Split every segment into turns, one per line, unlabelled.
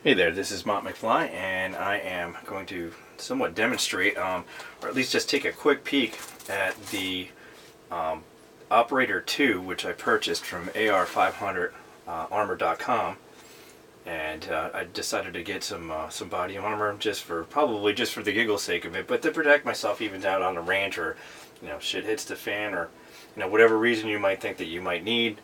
Hey there, this is Mott McFly, and I am going to somewhat demonstrate, or at least just take a quick peek at the Operator 2, which I purchased from ar500armor.com, and I decided to get some body armor probably just for the giggle sake of it, but to protect myself even down on the range, or shit hits the fan, or whatever reason you might think that you might need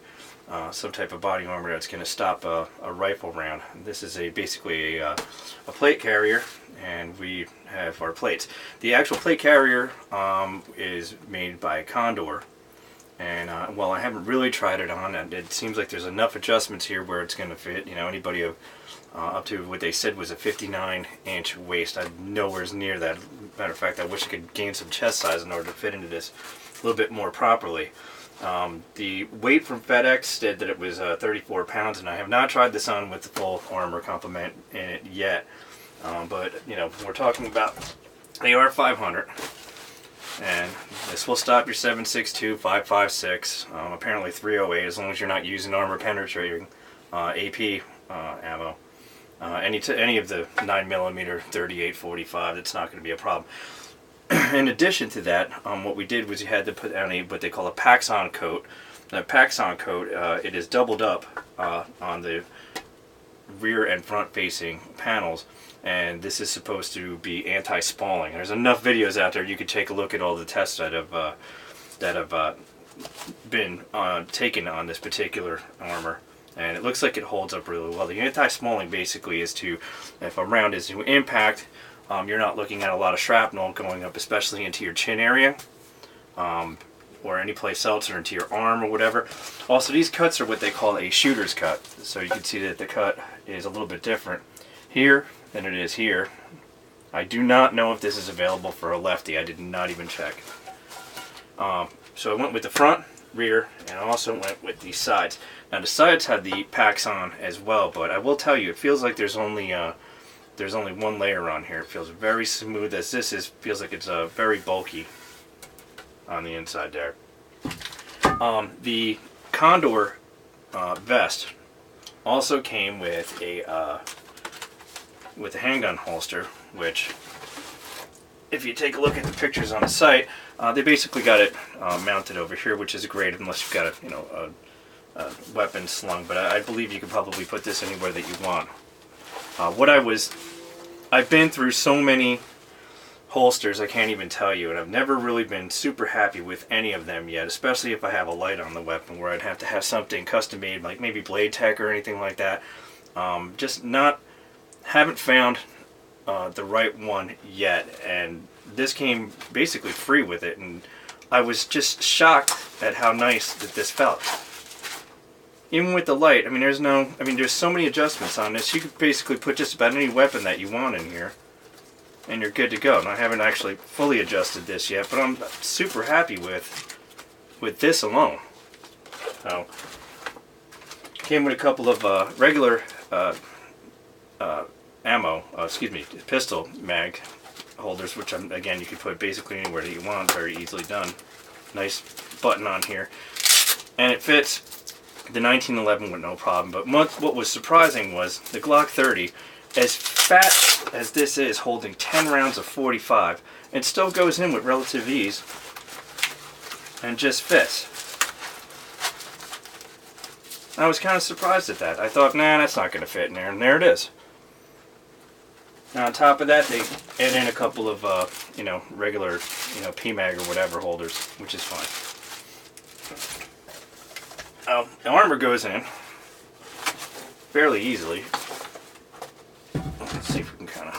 some type of body armor that's going to stop a rifle round. This is basically a plate carrier, and we have our plates. The actual plate carrier is made by Condor, and well, I haven't really tried it on, and it seems like there's enough adjustments here where it's going to fit anybody up to what they said was a 59-inch waist. I'm nowhere near that. Matter of fact, I wish I could gain some chest size in order to fit into this a little bit more properly. The weight from FedEx said that it was 34 pounds, and I have not tried this on with the full armor complement in it yet. But we're talking about AR500, and this will stop your 7.62, 5.56, apparently 308, as long as you're not using armor penetrating AP ammo. Any of the 9mm 38-45, that's not going to be a problem. In addition to that, what we did was you had to put on what they call a Paxon coat. That Paxon coat, it is doubled up on the rear and front facing panels, and this is supposed to be anti-spalling. There's enough videos out there you could take a look at all the tests that have been taken on this particular armor, and it looks like it holds up really well. The anti-spalling basically is to, if a round is to impact, you're not looking at a lot of shrapnel going up, especially into your chin area, or any place else, or into your arm or whatever. Also, these cuts are what they call a shooter's cut. So you can see that the cut is a little bit different here than it is here. I do not know if this is available for a lefty. I did not even check. So I went with the front, rear, and I also went with the sides. Now the sides have the Paxon as well, but I will tell you, it feels like there's only one layer on here. It feels very smooth, as this feels like it's very bulky on the inside there. The Condor vest also came with a handgun holster, which, if you take a look at the pictures on the site, they basically got it mounted over here, which is great unless you've got a weapon slung. But I believe you can probably put this anywhere that you want. I've been through so many holsters, I can't even tell you, and I've never really been super happy with any of them yet, especially if I have a light on the weapon where I'd have to have something custom made, like maybe Blade Tech or anything like that. Haven't found the right one yet, and this came basically free with it, and I was just shocked at how nice that this felt. Even with the light, there's so many adjustments on this. You could basically put just about any weapon that you want in here, and you're good to go. And I haven't actually fully adjusted this yet, but I'm super happy with this alone. So, came with a couple of regular pistol mag holders, which again, you can put basically anywhere that you want. Very easily done. Nice button on here, and it fits the 1911 with no problem. But what was surprising was the Glock 30, as fat as this is, holding 10 rounds of 45, it still goes in with relative ease and just fits. I was kind of surprised at that. I thought, nah, that's not going to fit in there, and there it is. Now on top of that, they add in a couple of regular PMAG or whatever holders, which is fine. The armor goes in fairly easily. Let's see if we can kind of...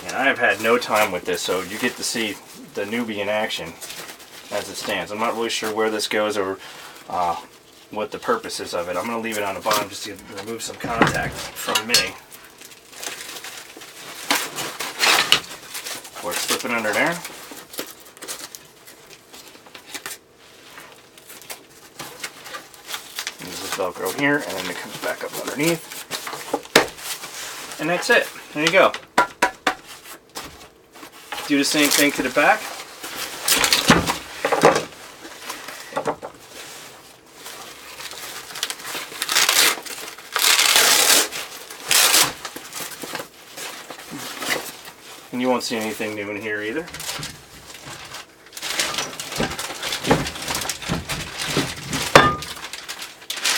And I have had no time with this, so you get to see the newbie in action as it stands. I'm not really sure where this goes or what the purpose is of it. I'm going to leave it on the bottom just to remove some contact from me. Or slip it under there. Velcro here, and then it comes back up underneath, and that's it. There you go. Do the same thing to the back. And you won't see anything new in here either.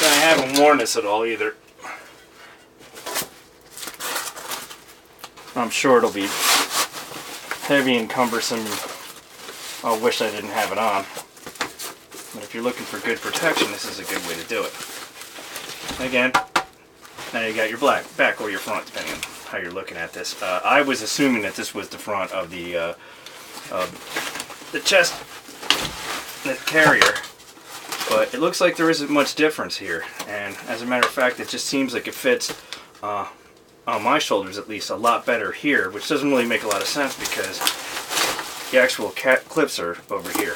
I haven't worn this at all either. I'm sure it'll be heavy and cumbersome. I wish I didn't have it on. But if you're looking for good protection, this is a good way to do it. Again, now you got your back or your front, depending on how you're looking at this. I was assuming that this was the front of the chest, the carrier, but it looks like there isn't much difference here. And as a matter of fact, it just seems like it fits on my shoulders at least a lot better here, which doesn't really make a lot of sense because the actual clips are over here.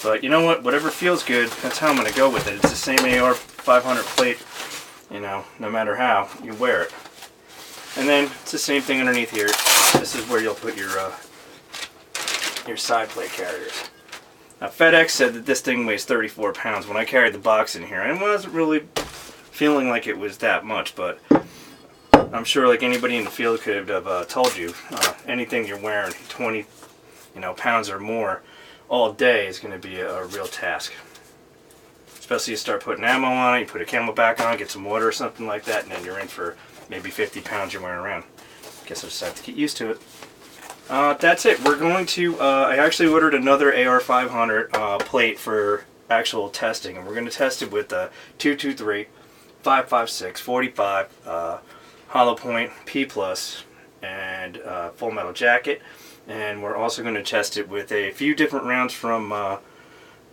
But you know what? Whatever feels good, that's how I'm going to go with it. It's the same AR 500 plate, you know, no matter how you wear it. And then it's the same thing underneath here. This is where you'll put your side plate carriers. Now FedEx said that this thing weighs 34 pounds. When I carried the box in here, I wasn't really feeling like it was that much, but I'm sure like anybody in the field could have told you, anything you're wearing 20 pounds or more all day is going to be a real task. Especially you start putting ammo on it, you put a camelback on, get some water or something like that, and then you're in for maybe 50 pounds you're wearing around. Guess I'll just have to get used to it. That's it. We're going to, I actually ordered another AR 500 plate for actual testing, and we're going to test it with 223, 556, 45, hollow point, P+, and full metal jacket. And we're also going to test it with a few different rounds from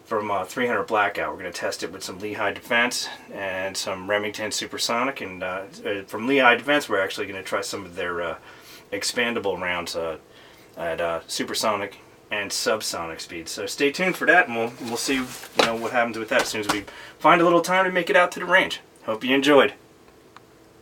300 Blackout. We're going to test it with some Lehigh Defense and some Remington Supersonic. And from Lehigh Defense, we're actually going to try some of their expandable rounds at supersonic and subsonic speed. So stay tuned for that, and we'll see what happens with that as soon as we find a little time to make it out to the range. Hope you enjoyed.